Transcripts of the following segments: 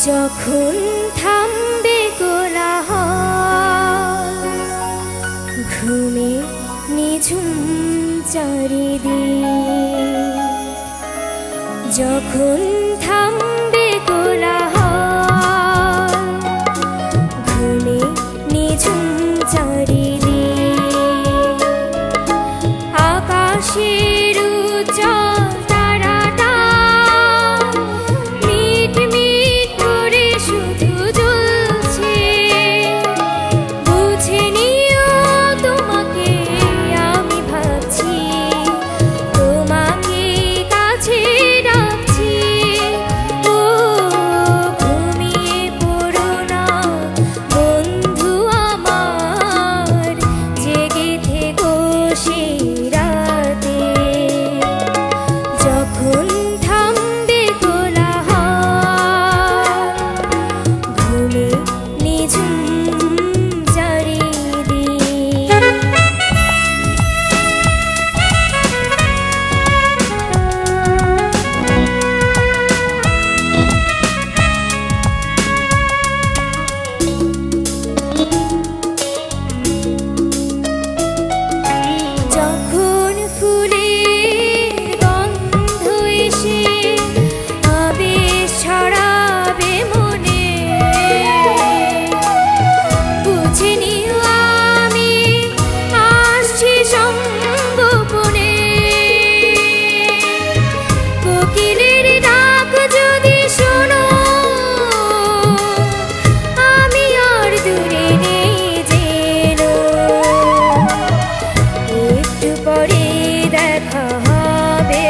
যখন থামবে কোলাহল, ঘুমে নিঝুম চারিদিক, যখন থামবে কোলাহল, ঘুমে নিঝুম চারিদিক, আকাশের উজ্জ্বল তারাটা মিট মিট করে শুধু জ্বলছে। বুঝে নিও তোমাকে আমি ভাবছি, তোমাকে কাছে রাখছি। ও ঘুমিয়ে পড়ো না বন্ধু আমার, জেগে থেকো সেই রাতে। যখন থামবে কোলাহল, ঘুমে নিঝুম চারিদিক। যখন ফুলের গন্ধ এসে আবেশ ছড়াবে মনে, বুঝে নিও আমি আসছি সম্গোপনে। কোকিলের ডাক যদি শোনো, আমি আর দূরে নেই যেনো। একটু পরে দেখা হবে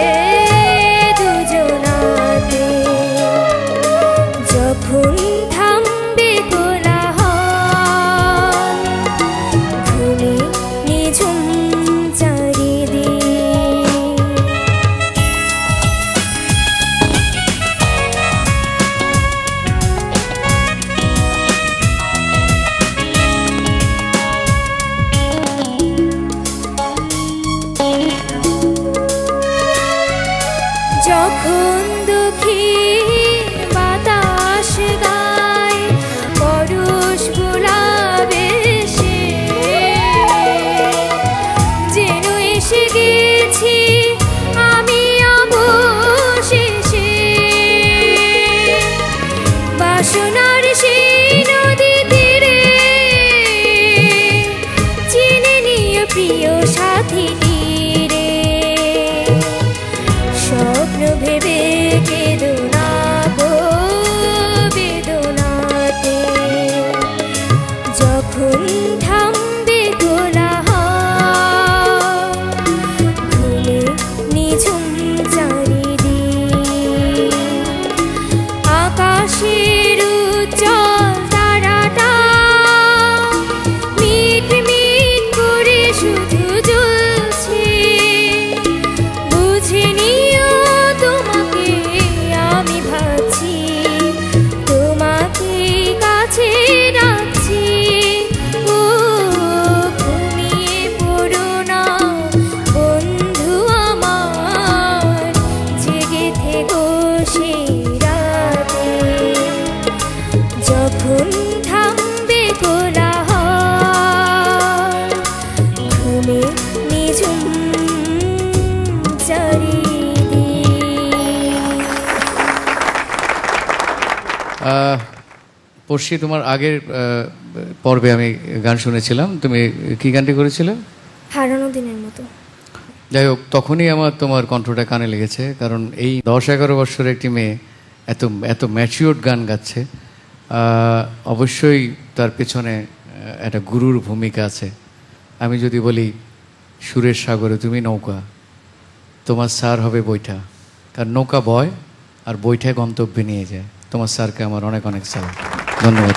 দুজনাতে। যখন থামবে কোলাহল, ঘুমে নিঝুম চারিদিক। যখন দক্ষিণ বাতাস গায় পরশ গোলাপে সে, যেন এসে গেছি আমি অবশেষে। বাসনার সেই নদী তীরে চিনে নিয়ে প্রিয় সাথী তীরে, স্বপ্ন ভেবে কেঁদো না গো বেদনাতে। যখন থামবে কোলাহল, ঘুমে নিঝুম চারিদিক, আকাশের উজ্জ্বল তারাটা মিট মিট করে শুধু জ্বলছে। বুঝে নিও তোমাকে আমি ভাবছি, তোমাকে কাছে রাখছি। ও ঘুমিয়ে পড়ো না বন্ধু আমার, জেগে থেকো সেই রাতে। যখন থামবে কোলাহল, ঘুমে নিঝুম পড়শি, তোমার আগের পর্বে আমি গান শুনেছিলাম, তুমি কি গানটি করেছিলে? হারানো দিনের মতো। যাই হোক, তখনই আমার তোমার কণ্ঠটা কানে লেগেছে, কারণ এই 10-11 বছরের একটি মেয়ে এত এত ম্যাচিওর্ড গান গাচ্ছে। অবশ্যই তার পেছনে একটা গুরুর ভূমিকা আছে। আমি যদি বলি সুরের সাগরে তুমি নৌকা, তোমার স্যার হবে বৈঠা, কারণ নৌকা বয় আর বৈঠায় গন্তব্যে নিয়ে যায়। তোমার স্যারকে আমার অনেক অনেক সালাম, ধন্যবাদ।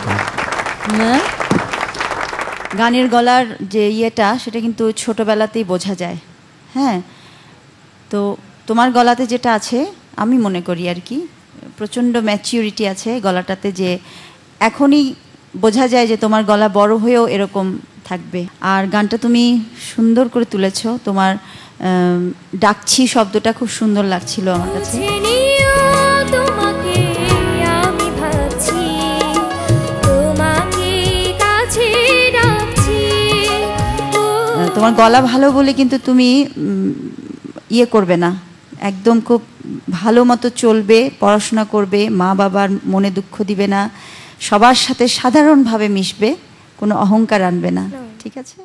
গানের গলার যে ইয়েটা, সেটা কিন্তু ছোটবেলাতেই বোঝা যায়। হ্যাঁ, তো তোমার গলাতে যেটা আছে, আমি মনে করি আর কি প্রচণ্ড ম্যাচিউরিটি আছে গলাটাতে, যে এখনই বোঝা যায় যে তোমার গলা বড় হয়েও এরকম থাকবে। আর গানটা তুমি সুন্দর করে তুলেছ, তোমার ডাকছি শব্দটা খুব সুন্দর লাগছিল আমার কাছে। তোমাকে আমি ভাবছি তোমার গলা ভালো বলে কিন্তু তুমি ইয়ে করবে না, একদম খুব ভালো মতো চলবে, পড়াশোনা করবে, মা বাবার মনে দুঃখ দিবে না, সবার সাথে সাধারণভাবে মিশবে, কোনো অহংকার আনবে না, ঠিক আছে?